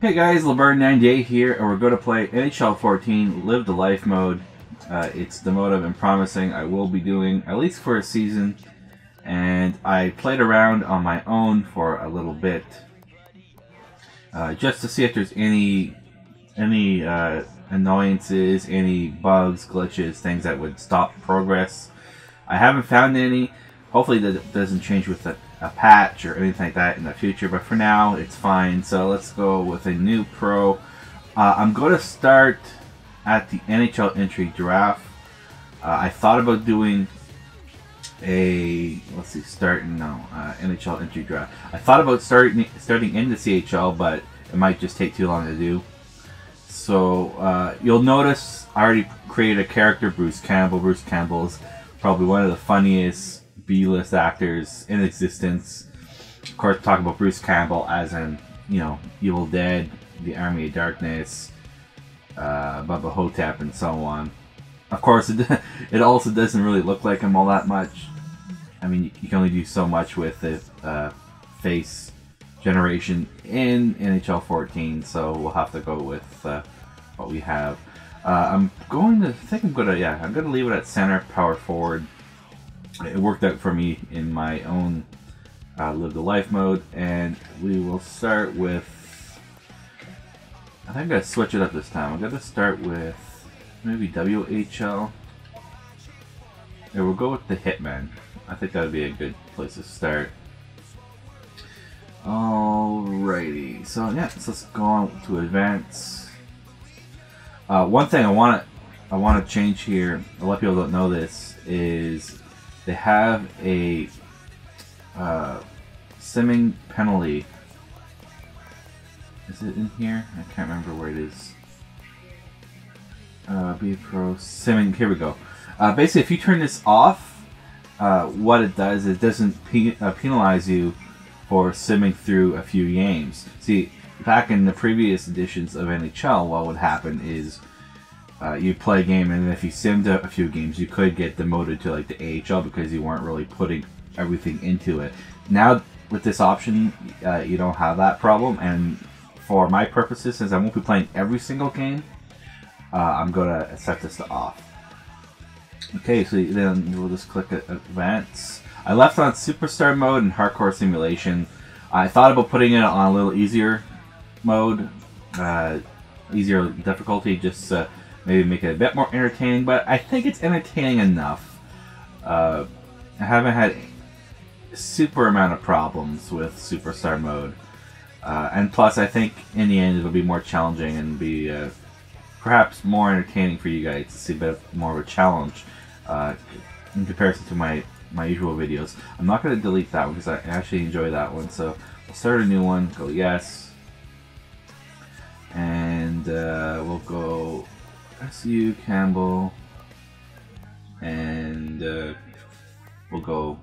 Hey guys, LeBarn98 here, and we're going to play NHL 14 Live the Life mode. It's the mode I've been promising I will be doing at least for a season, and I played around on my own for a little bit, just to see if there's any annoyances, any bugs, glitches, things that would stop progress. I haven't found any. Hopefully that doesn't change with a patch or anything like that in the future, but for now it's fine. So let's go with a new pro. I'm going to start at the NHL entry draft. I thought about doing a NHL entry draft. I thought about starting in the CHL, but it might just take too long to do. So you'll notice I already created a character, Bruce Campbell. Bruce Campbell is probably one of the funniest B-list actors in existence. Of course, talk about Bruce Campbell as in, Evil Dead, The Army of Darkness, Bubba Hotep, and so on. Of course, it also doesn't really look like him all that much. I mean, you can only do so much with the face generation in NHL 14, so we'll have to go with what we have. I'm going to leave it at center, power forward. It worked out for me in my own Live the Life mode, and we will start with, I think I'm going to switch it up this time. I'm going to start with maybe WHL. Yeah, we'll go with the Hitman. I think that would be a good place to start. Alrighty, so yeah, so let's go on to advance. One thing I want to change here, a lot of people don't know this, is they have a simming penalty. Is it in here? I can't remember where it is. Be pro simming. Here we go. Basically, if you turn this off, what it does is it doesn't penalize you for simming through a few games. See, back in the previous editions of NHL, what would happen is you play a game, and if you simmed a few games, you could get demoted to like the AHL because you weren't really putting everything into it. Now with this option, you don't have that problem, and for my purposes, since I won't be playing every single game, I'm gonna set this to off. Okay, so then we'll just click advance. I left on Superstar mode and Hardcore Simulation. I thought about putting it on a little easier mode, easier difficulty, just maybe make it a bit more entertaining, but I think it's entertaining enough. I haven't had a super amount of problems with Superstar mode. And plus, I think in the end it'll be more challenging and be perhaps more entertaining for you guys to see a bit more of a challenge in comparison to my usual videos. I'm not going to delete that one because I actually enjoy that one. So we'll start a new one, go yes, and we'll go SU Campbell, and we'll go,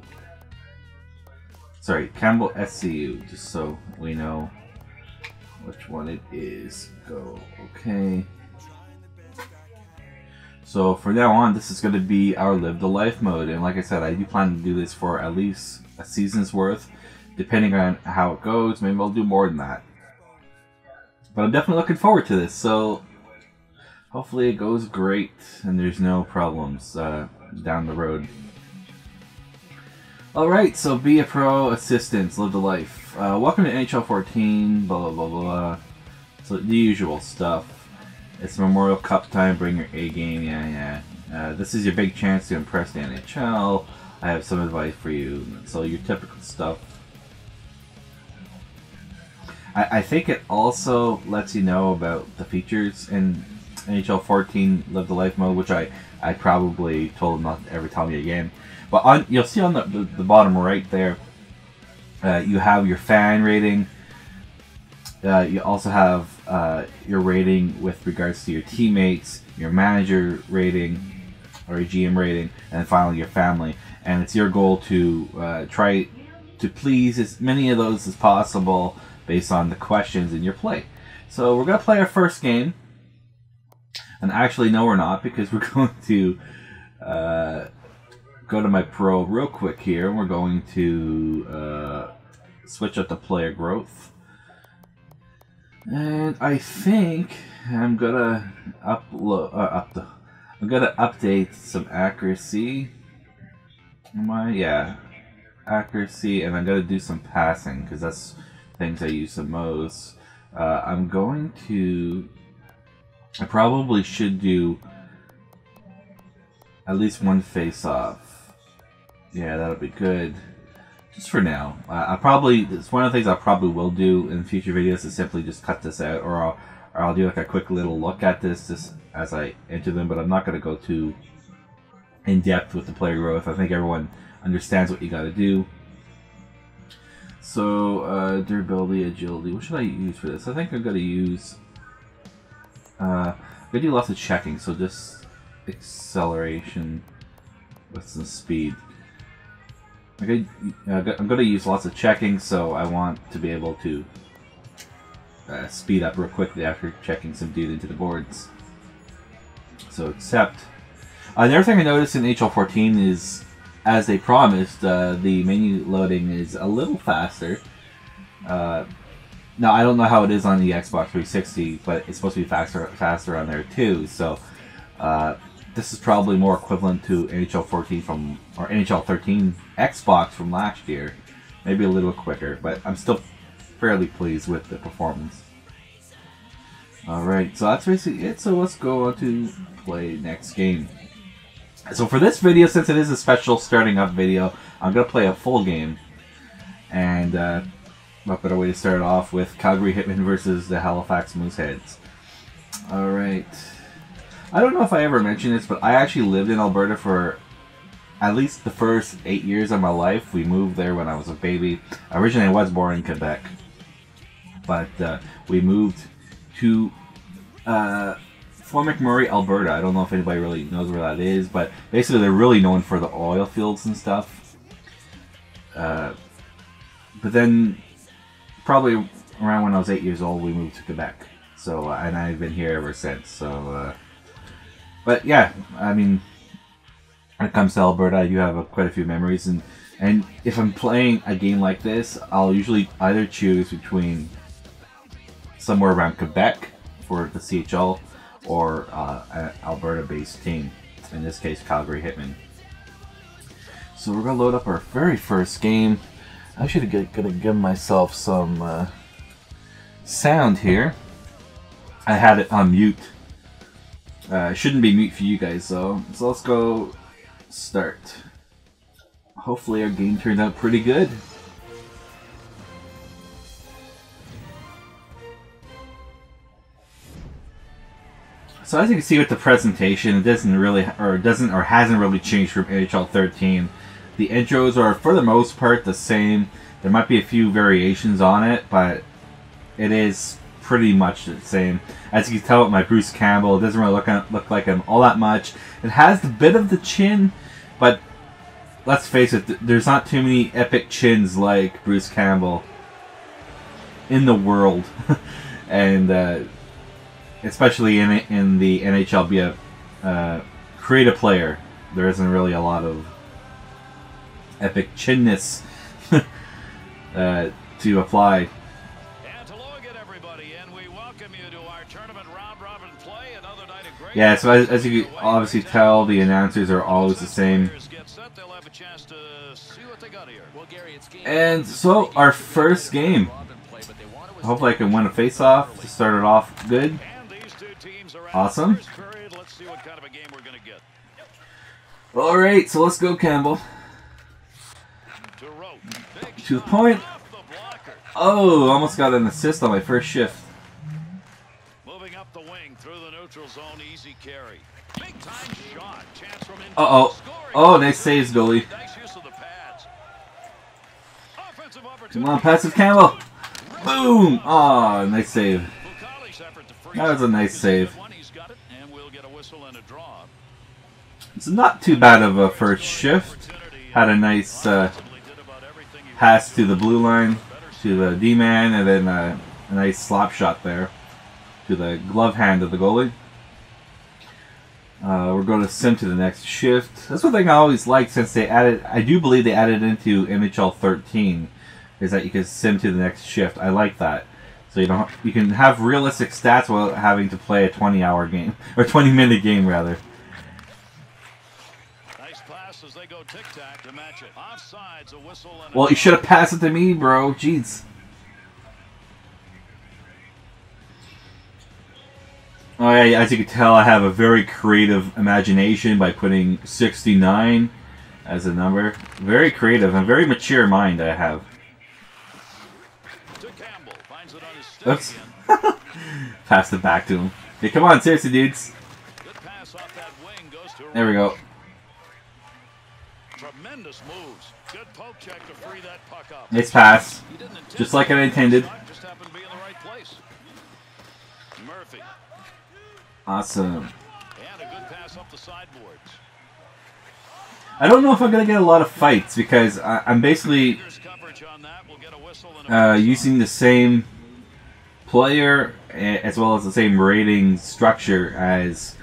sorry, Campbell SCU, just so we know which one it is. Go okay. So for now on, this is going to be our Live the Life mode, and like I said, I do plan to do this for at least a season's worth, depending on how it goes. Maybe I'll do more than that, but I'm definitely looking forward to this. So hopefully it goes great and there's no problems down the road. Alright, so be a pro, assistants, live the life. Welcome to NHL 14, blah blah blah blah. So the usual stuff. It's Memorial Cup time, bring your A game, yeah. This is your big chance to impress the NHL. I have some advice for you. So your typical stuff. I think it also lets you know about the features in NHL 14 Live the Life mode, which I probably told them not to ever tell me again. But you'll see on the bottom right there, you have your fan rating. You also have your rating with regards to your teammates, your manager rating, or your GM rating, and finally your family. And it's your goal to try to please as many of those as possible based on the questions in your play. So we're going to play our first game. And actually, no, we're not, because we're going to go to my pro real quick here. We're going to switch up the player growth. And I think I'm gonna I'm gonna update some accuracy. Yeah, accuracy, and I'm gonna do some passing because that's things I use the most. I'm going to. I probably should do at least one face-off. Yeah, that'll be good. Just for now. It's one of the things I probably will do in future videos is simply just cut this out, or I'll do like a quick little look at this just as I enter them, but I'm not going to go too in depth with the player growth. I think everyone understands what you got to do. So, durability, agility. What should I use for this? I think I'm going to use. I'm going to do lots of checking, so just acceleration with some speed. I'm going to use lots of checking, so I want to be able to speed up real quickly after checking some dude into the boards. So accept. Another thing I noticed in NHL 14 is, as they promised, the menu loading is a little faster. Now I don't know how it is on the Xbox 360, but it's supposed to be faster on there too. So this is probably more equivalent to NHL 14 or NHL 13 Xbox from last year. Maybe a little quicker, but I'm still fairly pleased with the performance. Alright, so that's basically it. So let's go on to play next game. So for this video, since it is a special starting up video, I'm going to play a full game. And what better way to start off with Calgary Hitmen versus the Halifax Mooseheads. Alright. I don't know if I ever mentioned this, but I actually lived in Alberta for at least the first 8 years of my life. We moved there when I was a baby. Originally I was born in Quebec. But we moved to Fort McMurray, Alberta. I don't know if anybody really knows where that is, but basically they're really known for the oil fields and stuff. But then, probably around when I was 8 years old, we moved to Quebec. So, and I've been here ever since. So, but yeah, I mean, when it comes to Alberta, I do have quite a few memories, and if I'm playing a game like this, I'll usually either choose between somewhere around Quebec for the CHL or an Alberta-based team. In this case, Calgary Hitmen. So we're gonna load up our very first game. I should gonna give myself some sound here. I had it on mute. Shouldn't be mute for you guys though. So let's go start. Hopefully our game turned out pretty good. So as you can see with the presentation, it hasn't really changed from NHL 13. The intros are for the most part the same. There might be a few variations on it, but it is pretty much the same. As you can tell with my Bruce Campbell, it doesn't really look like him all that much. It has a bit of the chin, but let's face it, there's not too many epic chins like Bruce Campbell in the world. And especially in the NHL, be a create a player, there isn't really a lot of epic chinness to apply. Yeah, so as you can obviously tell, the announcers are always the same. And so, our first game. Hopefully I can win a face-off to start it off good. Awesome. Alright, so let's go, Campbell. To the point. Oh, almost got an assist on my first shift. Uh-oh. Oh, nice saves, goalie. Come on, passive Campbell. Boom! Oh, nice save. That was a nice save. It's not too bad of a first shift. Had a nice pass to the blue line, to the D-man, and then a nice slap shot there to the glove hand of the goalie. We're going to sim to the next shift. That's one thing I always liked since they added, I do believe they added into NHL 13, is that you can sim to the next shift. I like that. So you can have realistic stats without having to play a 20-hour game or 20-minute game rather. Nice pass as they go tic-tac to match it. Offsides, a whistle and Well, you should have passed it to me, bro. Jeez. Oh yeah, as you can tell, I have a very creative imagination by putting 69 as a number. Very creative and very mature mind I have. Oops. Passed it back to him. Hey, come on, seriously, dudes. There we go. Tremendous moves. Good poke check to free that puck up. Nice pass. Just like I intended. Just happened to be in the right place. Murphy. Awesome. And a good pass up the sideboards. I don't know if I'm going to get a lot of fights because I'm basically using the same player as well as the same rating structure as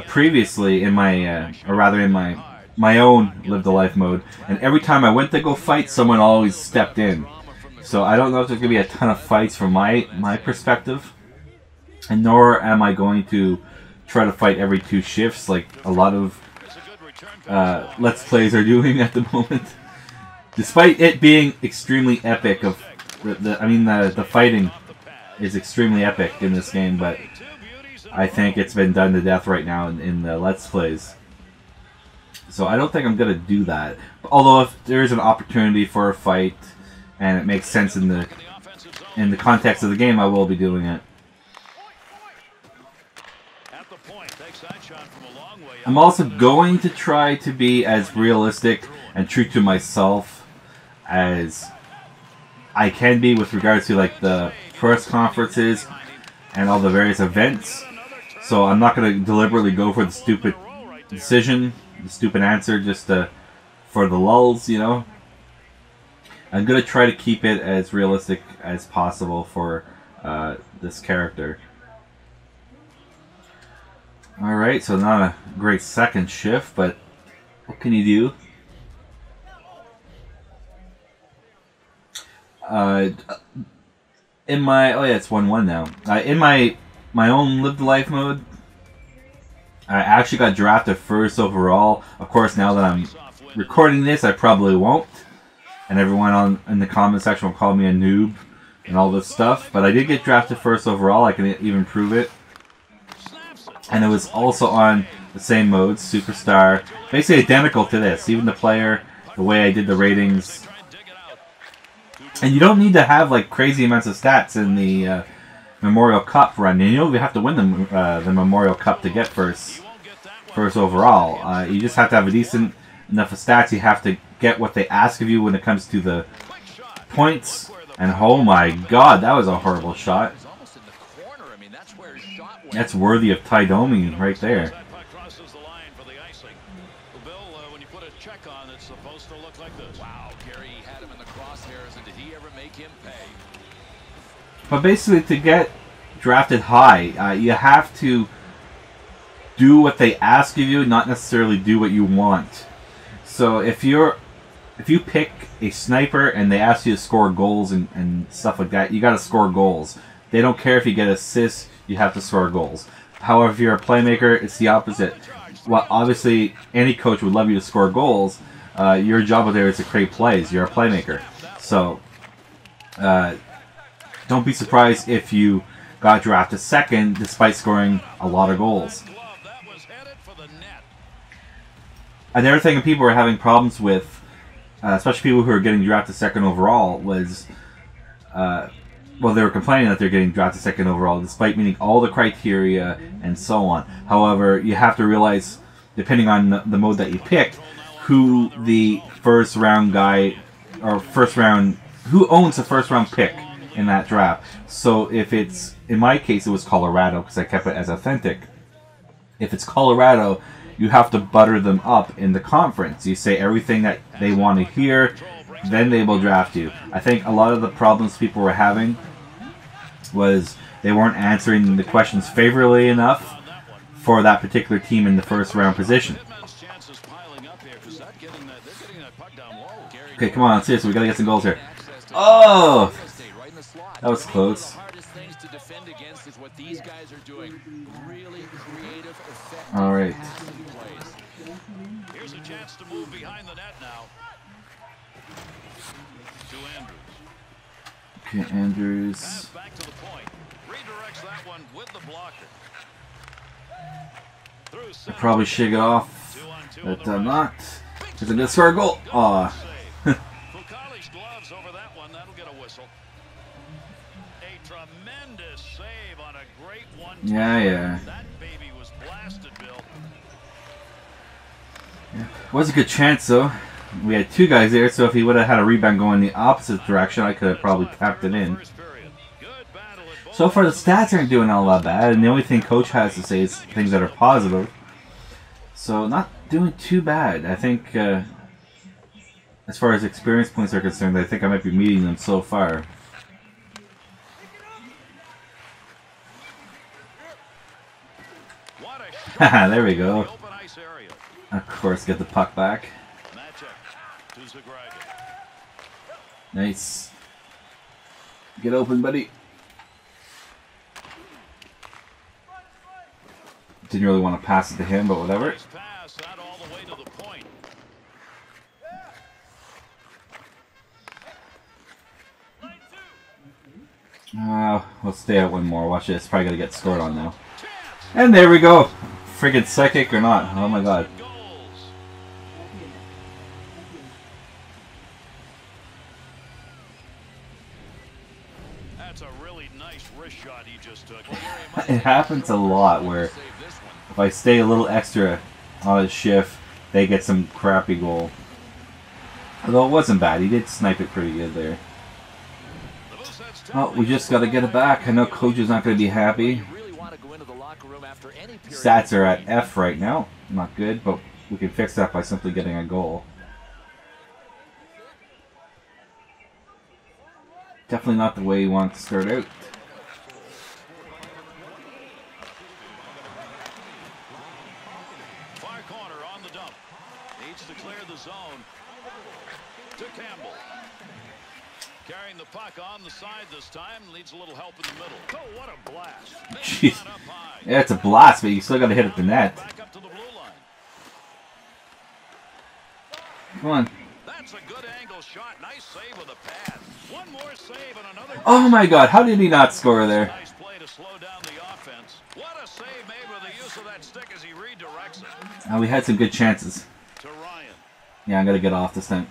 previously in my, or rather in my own Live the Life mode. And every time I went to go fight, someone always stepped in. So I don't know if there's going to be a ton of fights from my perspective. And nor am I going to try to fight every 2 shifts like a lot of Let's Plays are doing at the moment. Despite it being extremely epic, the fighting is extremely epic in this game, but I think it's been done to death right now in the Let's Plays. So I don't think I'm going to do that. Although if there is an opportunity for a fight and it makes sense in the context of the game, I will be doing it. I'm also going to try to be as realistic and true to myself as I can be with regards to like the press conferences and all the various events. So I'm not going to deliberately go for the stupid decision, the stupid answer, just for the lulz, you know. I'm going to try to keep it as realistic as possible for this character. Alright, so not a great second shift, but what can you do? In my... oh yeah, it's 1-1 now. In my own Live the Life mode, I actually got drafted first overall. Of course, now that I'm recording this, I probably won't. And everyone in the comment section will call me a noob and all this stuff. But I did get drafted first overall. I can even prove it. And it was also on the same mode, Superstar. Basically identical to this. Even the player, the way I did the ratings. And you don't need to have like crazy amounts of stats in the Memorial Cup run. You don't even have to win the Memorial Cup to get first overall. You just have to have a decent enough of stats. You have to get what they ask of you when it comes to the points. And oh my god, that was a horrible shot. That's worthy of Ty Domi right there. But basically, to get drafted high, you have to do what they ask of you, not necessarily do what you want. So if you pick a sniper and they ask you to score goals and stuff like that, you got to score goals. They don't care if you get assists. You have to score goals. However, if you're a playmaker, it's the opposite. Well, obviously, any coach would love you to score goals. Your job there is to create plays. You're a playmaker. So, don't be surprised if you got drafted second despite scoring a lot of goals. Another thing that people were having problems with, especially people who are getting drafted second overall, was... well, they were complaining that they're getting drafted second overall despite meeting all the criteria and so on. However, you have to realize, depending on the mode that you picked, who the first round guy, or who owns the first round pick in that draft. So if it's, in my case, it was Colorado because I kept it as authentic. If it's Colorado, you have to butter them up in the conference. You say everything that they want to hear, then they will draft you. I think a lot of the problems people were having was they weren't answering the questions favorably enough for that particular team in the first round position. Okay, come on, seriously, we gotta get some goals here. Oh! That was close. Alright. Here's a chance to move behind the net now. To Andrews. Okay, Andrews. Back to the point. Redirects that one with the blocker. I probably should get off, but I'm not. Because I'm gonna score a goal. Aw. Gloves over that one. That'll get a whistle. A tremendous save on a great one. Yeah. That baby was blasted, Bill. Yeah. Was a good chance though. We had two guys there, so if he would have had a rebound going the opposite direction, I could have probably tapped it in. So far, the stats aren't doing all that bad, and the only thing Coach has to say is things that are positive. So, not doing too bad. I think, as far as experience points are concerned, I think I might be meeting them so far. Haha, there we go. Of course, get the puck back. Nice. Get open, buddy. Didn't really want to pass it to him, but whatever. We'll stay out one more. Watch this. Probably gonna get scored on now. And there we go. Friggin' psychic or not. Oh my god. That's a really nice wrist shot he just took. It happens a lot where if I stay a little extra on a shift, they get some crappy goal. Although it wasn't bad. He did snipe it pretty good there. Oh, we just got to get it back. I know Coach is not going to be happy. Stats are at F right now. Not good, but we can fix that by simply getting a goal. Definitely not the way you want to start out. Far corner on the dump. Needs to clear the zone. To Campbell. Carrying the puck on the side this time. Needs a little help in the middle. Oh, what a blast. Jeez. Yeah, it's a blast, but you still got to hit at the net. Back up to the blue line. Come on. That's a good angle shot. Nice save with a pad. One more save and another. Oh my god, how did he not score there? Nice play to slow down the offense. What a save made with the use of that stick as he redirects it. We had some good chances. To Ryan. Yeah, I'm going to get off this time.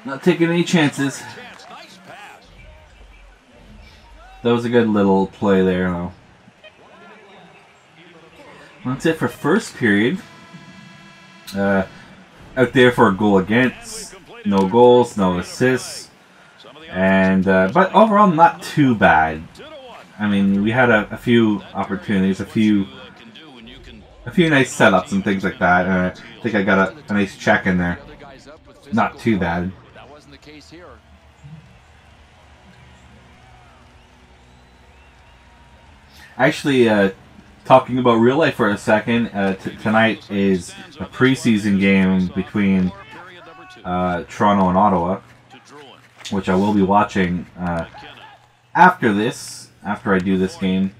Not taking any chances. Nice pass. That was a good little play there, though. That's it for first period. Out there for a goal against. No goals, no assists. And but overall, not too bad. I mean, we had a few opportunities, a few nice setups and things like that. I think I got a nice check in there. Not too bad. Actually, talking about real life for a second, tonight is a preseason game between Toronto and Ottawa, which I will be watching after I do this game.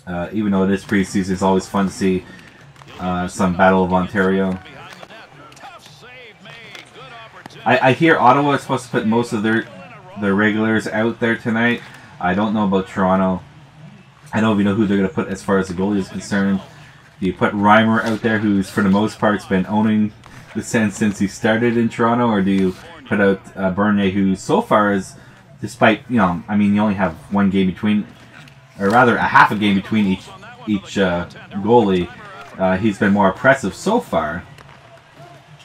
Even though it is preseason, it's always fun to see some Battle of Ontario. I hear Ottawa is supposed to put most of their regulars out there tonight. I don't know about Toronto. I don't even know who they're going to put as far as the goalie is concerned. Do you put Reimer out there, who's for the most part been owning the Sens since he started in Toronto, or do you put out Bernier, who so far is, despite, I mean, you only have one game between, or rather a half a game between each goalie. He's been more impressive so far,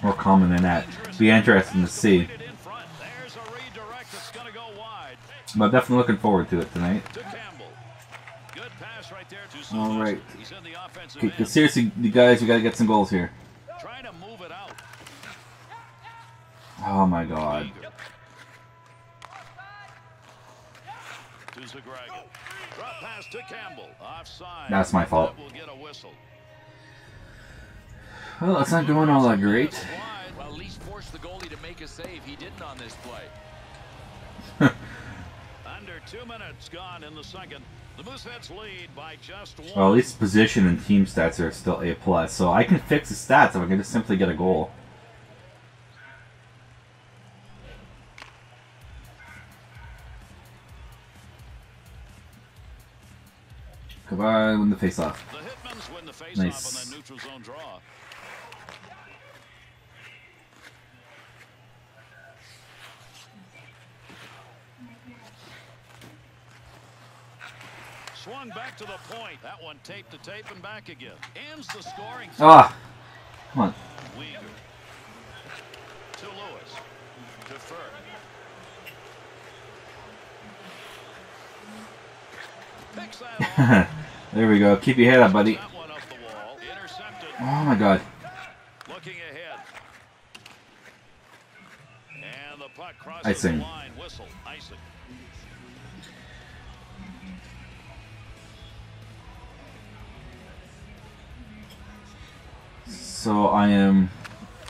more common than that. Be interesting to see. But I'm definitely looking forward to it tonight. Alright. Okay, seriously, you guys, we gotta get some goals here. Oh my god. That's my fault. Well, it's not going all that great. Well, at least force the goalie to make a save. He didn't on this play. Under 2 minutes gone in the second. The Mooseheads lead by just 1. Well, at least position and team stats are still A+, so I can fix the stats if I can just simply get a goal. Goodbye, win the face-off. The Hitmans win the face-off Nice. on that neutral zone draw. Swung back to the point. That one tape to tape and back again. Ends the scoring. Ah! Come on. Weegar. To Lewis. To Furr. Picks that off. There we go. Keep your head up, buddy. That one up the wall. Intercepted. Oh my god. Looking ahead. And the puck crosses Icing. the line. Whistle. Icing. So I am...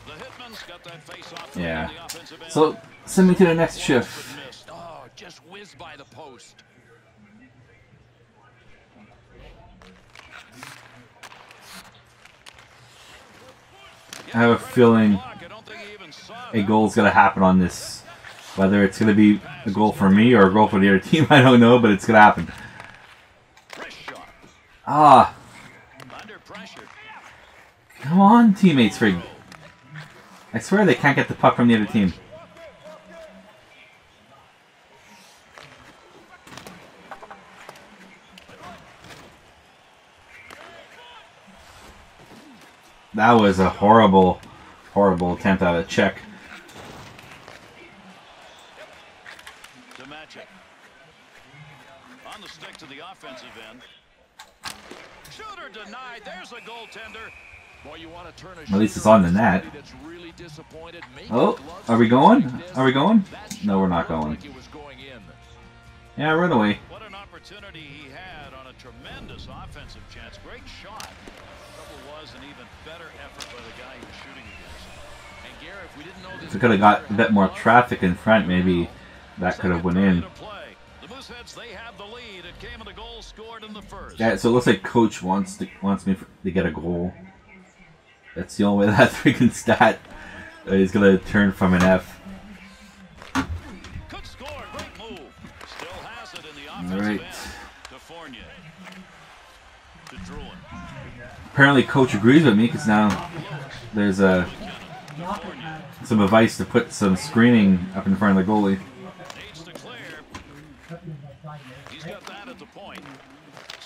The Hitmans got that face off. Yeah. The offensive end. So, send me to the next shift. Oh, just whizzed by the post. I have a feeling I don't think he even saw a that. goal's gonna happen on this. Whether it's gonna be a goal for me or a goal for the other team, I don't know, but it's gonna happen. Wrist shot. Ah! Under pressure. Come on, teammates, Frig. I swear they can't get the puck from the other team. That was a horrible, horrible attempt at a check. To match it. On the stick to the offensive end. Shooter denied. There's a goaltender. Boy, you want to turn a At least it's on the net. that's really disappointed. Oh, are we going? Are we going? No, we're not going. It was going in. Yeah, run away. What an opportunity he had on a tremendous offensive chance. Great shot. Trouble was an even better effort by the guy he was shooting against. And Garrett, if we didn't know this, If we could have got a bit more traffic in front, maybe that could have went in. The Mooseheads, they have the lead. It came with a goal scored in the first. Yeah, so it looks like Coach wants me to get a goal. That's the only way that freaking stat is gonna turn from an F. Could score. Great move. Still has it in the offensive Alright. end. To Fournier. To Druin. Apparently, Coach agrees with me because now there's some advice to put some screening up in front of the goalie. Needs to clear. He's got that at the point.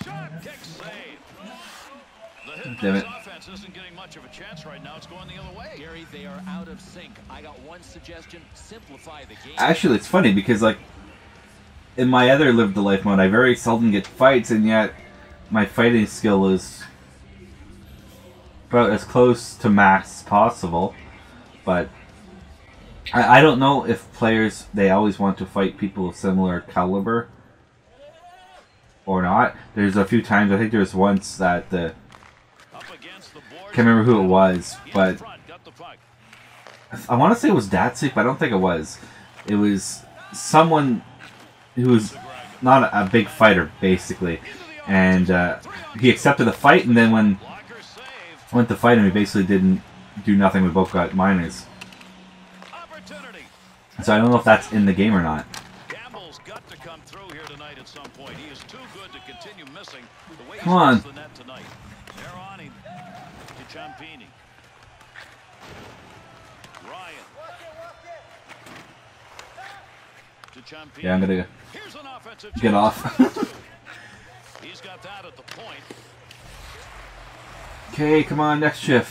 Shot, kick, save. The Damn it. Hitman's offense isn't getting much of a chance right now. It's going the other way. Gary, they are out of sync. I got one suggestion. Simplify the game. Actually, it's funny because, like, in my other Live the Life mode, I very seldom get fights, and yet my fighting skill is about as close to max as possible. But I don't know if players, they always want to fight people of similar caliber or not. There's a few times, I think there was once that Up against the boards. can't remember who it was, In but front, got the puck. I want to say it was Datsuk, but I don't think it was. It was someone who was not a big fighter, basically. And he accepted the fight, and then when Blocker save. I went to fight him, he basically didn't do nothing. We both got minors. Opportunity. So I don't know if that's in the game or not. Campbell's got to come through here tonight at some point. He is too good to continue missing the way Come on. he's missed the net tonight. They're on him. To Ciampini. Ryan. To Ciampini. Yeah, I'm gonna Here's an offensive get chance. off. He's got that at the point. Okay, come on, next shift.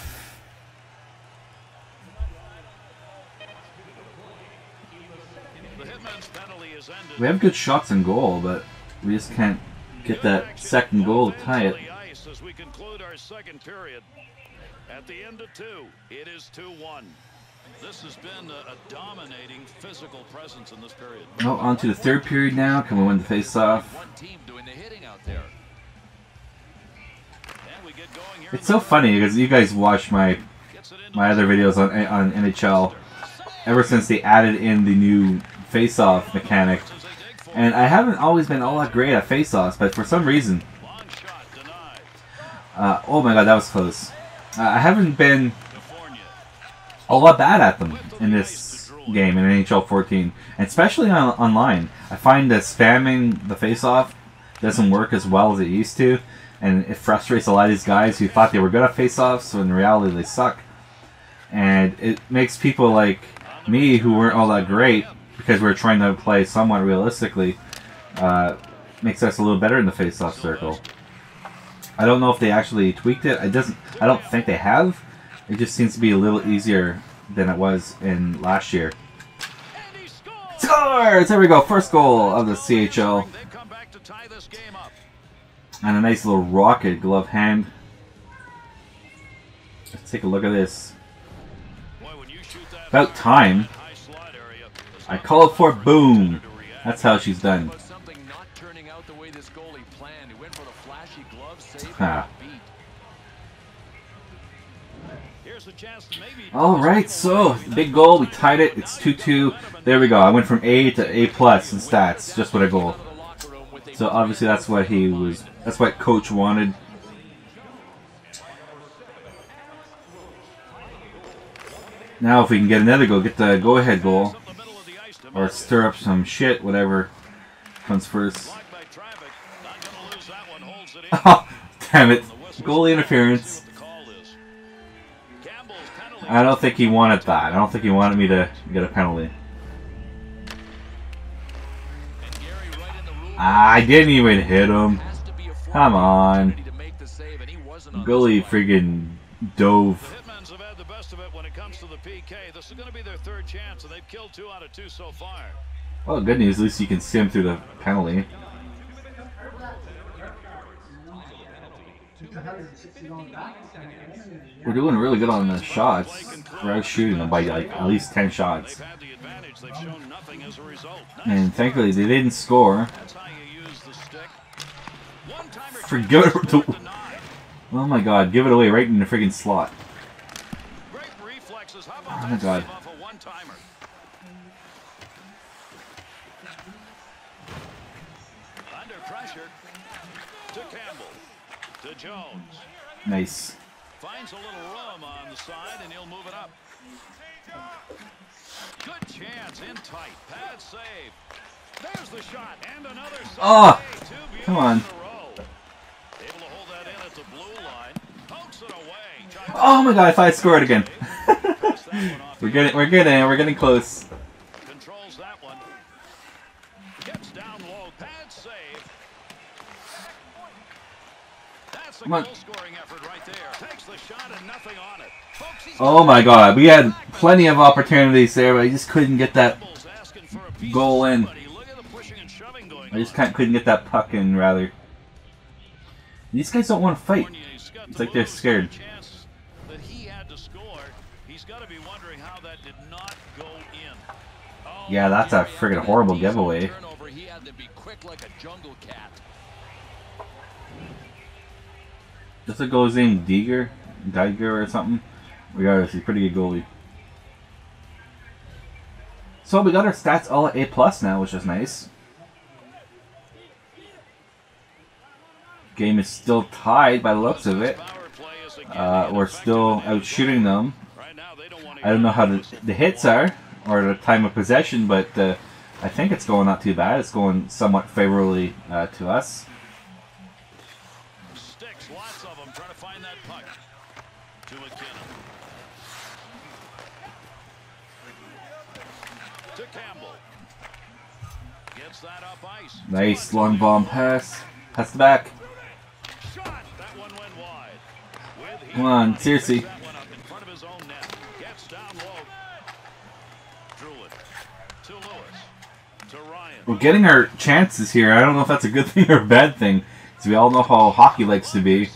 The Hitman's penalty is ended. We have good shots in goal, but we just can't get that second goal to tie it. On the ice as we conclude our second period. At the end of 2, it is 2-1. This has been a dominating physical presence in this period. Oh, on to the third period now. Can we win the face-off? One team doing the hitting out there. And we get going here. It's so funny because you guys watch my my other videos on NHL, ever since they added in the new face-off mechanic. And I haven't always been all that great at face-offs, but for some reason... oh my god, that was close. I haven't been all that bad at them in this game, in NHL 14. And especially online. I find that spamming the face-off doesn't work as well as it used to. And it frustrates a lot of these guys who thought they were good at face-offs, when in reality they suck. And it makes people like me, who weren't all that great, because we're trying to play somewhat realistically, makes us a little better in the face-off circle. I don't know if they actually tweaked it. I don't think they have. It just seems to be a little easier than it was in last year. Scores! There we go. First goal of the CHL. And a nice little rocket glove hand. Let's take a look at this. About time. I call it for boom. That's how she's done. Ah. Alright, so big goal, we tied it, it's 2-2. There we go, I went from A to A+ in stats, just with a goal. So obviously that's what coach wanted. Now if we can get another goal, get the go-ahead goal. Or stir up some shit, whatever comes first. Oh, damn it. Goalie interference. I don't think he wanted that. I don't think he wanted me to get a penalty. I didn't even hit him. Come on. Goalie friggin' dove. This is going to be their third chance, and they've killed 2 out of 2 so far. Well, good news. At least you can see him through the penalty. We're doing really good on the shots. We're out shooting them by like at least 10 shots. And thankfully they didn't score. Forget it. Oh my god, give it away right in the friggin' slot. Oh my god. Under pressure to Campbell, to Jones. Nice. Finds a little room on the side and he'll move it up. Good chance in tight. Pad save. There's the shot and another save. Oh, come on. Able to hold that in at the blue line. Pokes it away. Oh my god, I thought I scored again. We're getting close. Controls that one. Gets down low. Pad save. That's a goal-scoring effort right there. Takes the shot and nothing on it. Oh my god, we had plenty of opportunities there, but I just couldn't get that goal in. I just couldn't get that puck in, rather. These guys don't want to fight. It's like they're scared. Yeah, that's a friggin' horrible giveaway. Just a goalie's name Geiger or something. Regardless, he's a pretty good goalie. So we got our stats all at A+ now, which is nice. Game is still tied by the looks of it. We're still out shooting them. I don't know how the hits are, or the time of possession, but I think it's going not too bad. It's going somewhat favorably to us. Sticks, lots of them trying to find that puck. To McKinnon. To Campbell. Gets that up ice. Nice long bomb pass. Pass the back. Shot. That one went wide. Come on, seriously. We're getting our chances here. I don't know if that's a good thing or a bad thing, because we all know how hockey likes to be.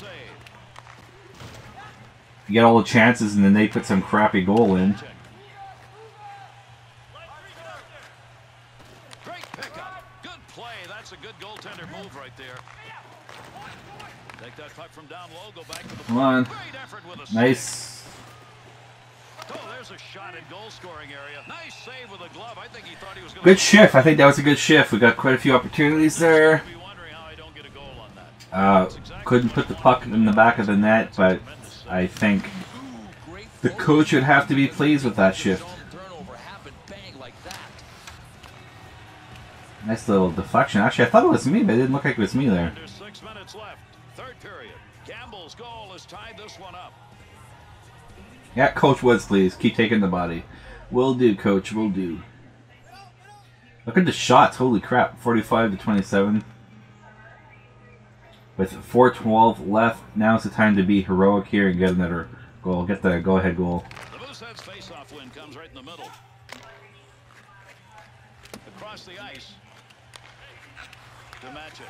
You get all the chances and then they put some crappy goal in. Great pickup. Good play. That's a good goaltender move right there. Take that puck from down low, go back to the Come on. Great effort with a Nice. There's a shot in goal scoring area. Nice save with a glove. I think he thought he was going Good shift. I think that was a good shift. We got quite a few opportunities there. be wondering how I don't get a goal on that. Couldn't put the puck in the back of the net, but I think the coach would have to be pleased with that shift. Turnover happened, bang, like that. Nice little deflection. Actually, I thought it was me, but it didn't look like it was me there. There's 6 minutes left. Third period. Campbell's goal has tied this one up. Yeah, Coach Woods, please. Keep taking the body. Will do, Coach. Will do. Look at the shots. Holy crap. 45 to 27. With 4:12 left, now's the time to be heroic here and get another goal. Get the go-ahead goal. The Mooseheads face-off win comes right in the middle. Across the ice. To match it.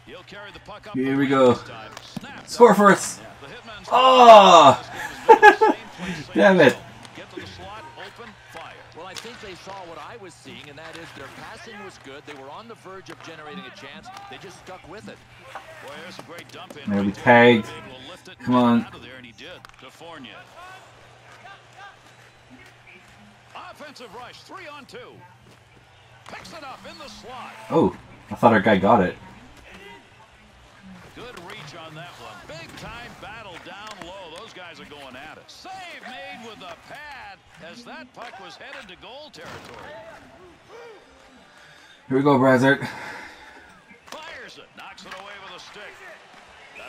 He'll carry the puck up. Here we go. Snap. Score for us. The hitman's Oh! Damn it. Get to the slot, open, fire. Well, I think they saw what I was seeing, and that is their passing was good. They were on the verge of generating a chance. They just stuck with it. Boy, there's a great dump in. There we right there. tagged. Able to lift it and Come get it on. out of there, and he did. To Fournier. Offensive rush, 3-on-2. Picks it up in the slot. Oh, I thought our guy got it. Good reach on that one. Big time battle down low. Those guys are going at it. Save made with the pad as that puck was headed to goal territory. Here we go, Brazzard. Fires it. Knocks it away with a stick.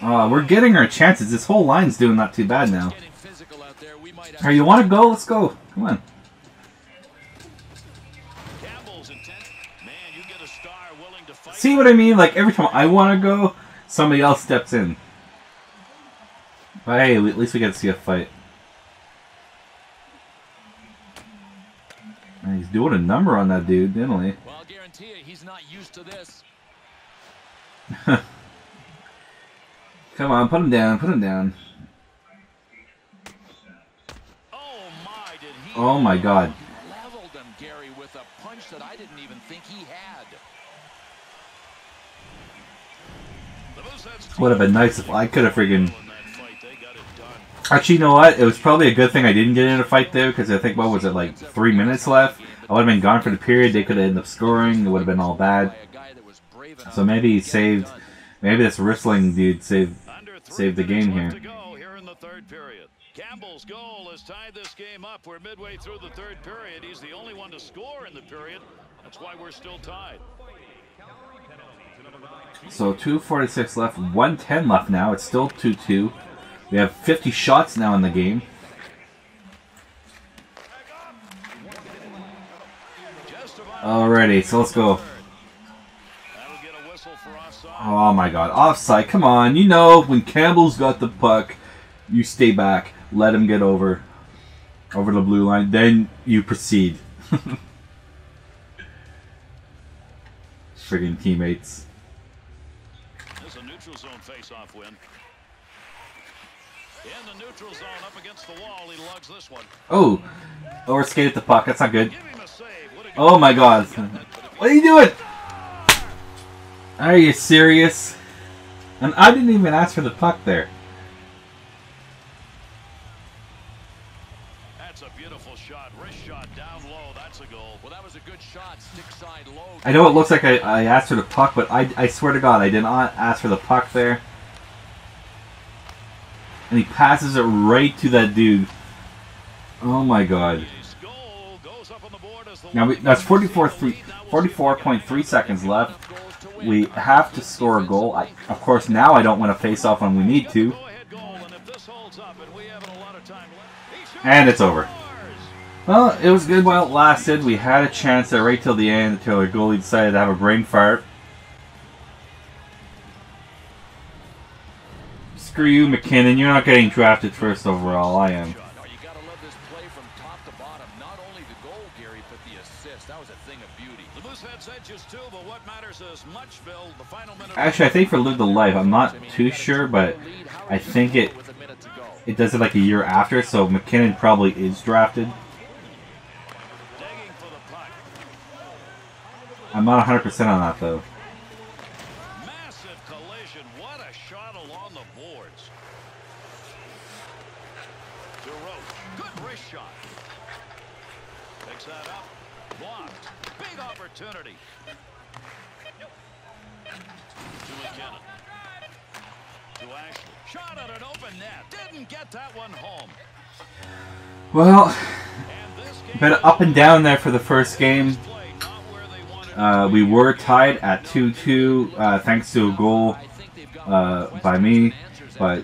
We're getting our chances. This whole line's doing not too bad now. Getting physical out there. We might have Alright, you want to go? Let's go. Come on. Campbell's intent. Man, you get a star willing to fight. See what I mean? Like, every time I want to go, somebody else steps in. But hey, at least we get to see a fight. And he's doing a number on that dude, didn't he? Well, I'll guarantee you, he's not used to this. Come on, put him down, put him down. Oh my, did he? Oh my god. Leveled him, Gary, with a punch that I didn't even think he had. The Mooseheads Would have been nice if I could have friggin'... in that fight. They got it done. Actually, you know what? It was probably a good thing I didn't get in a fight there, because I think, what was it, like 3 minutes left? I would have been gone for the period, they could have ended up scoring, it would have been all bad. By a guy that was brave enough So maybe he to get it saved... done. Maybe this wrestling dude saved Under 3 the minutes game left here. to go here in the third period. Campbell's goal has tied this game up. We're midway through the third period. He's the only one to score in the period. That's why we're still tied. So 2:46 left, 1:10 left now. It's still 2-2. We have 50 shots now in the game. Alrighty, so let's go. That'll get a whistle for offside. Oh my god, offside, come on. You know, when Campbell's got the puck, you stay back. Let him get over the blue line. Then you proceed. Friggin' teammates. This is a neutral zone face-off win. In the neutral zone, up against the wall, he lugs this one. Oh, overskated the puck. That's not good. Give him a save. What a good Oh my god. What are you doing? Are you serious? And I didn't even ask for the puck there. That's a beautiful shot. Wrist shot down low. That's a goal. Well, that was a good shot. Stick side low. I know it looks like I asked for the puck, but I swear to God, I did not ask for the puck there. And he passes it right to that dude. Oh my god. His goal goes up on the board as the Now, that's 44.3 seconds left. We have to score a goal. Of course, now I don't want to face off when we need to. go-ahead goal, and if this holds up and we have a lot of time left, he shoots And it's over. scores. Well, it was good while it lasted. We had a chance there right till the end until our goalie decided to have a brain fart. Screw you, McKinnon. You're not getting drafted first overall. I am. Oh, you gotta love this play from top to bottom. Not only the goal, Gary, but the assist. That was a thing of beauty. The Mooseheads edges too, but what matters is much, Bill. The final minute. Actually, I think for Live the Life, I'm not too sure, but I think it does it like a year after, so McKinnon probably is drafted. Digging for the puck. I'm not 100% on that, though. Massive collision. What a shot along the boards. Roach. Good wrist shot. Picks that up. Blocked. Big opportunity. To McKinnon. To Ashley. Shot at an open net. Didn't get that one home. Well, And this a bit of up and down there for the first game. play not where they wanted. We were tied at 2-2 thanks to a goal by me, but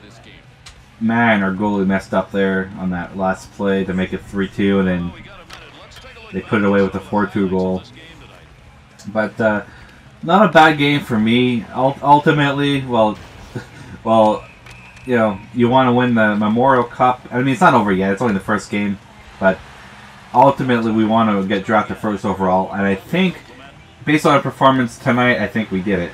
man, our goalie messed up there on that last play to make it 3-2, and then We got a minute. Let's take a look they at put it away with a highlights 4-2 of goal. this game tonight. But not a bad game for me. Ultimately, well, you know, you want to win the Memorial Cup. I mean, it's not over yet. It's only the first game, but ultimately, we want to get drafted first overall. And I think, based on our performance tonight, I think we did it.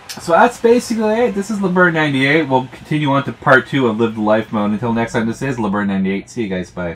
So that's basically it. This is LeBurn98. We'll continue on to part 2 of Live the Life mode. Until next time, this is LeBurn98. See you guys. Bye.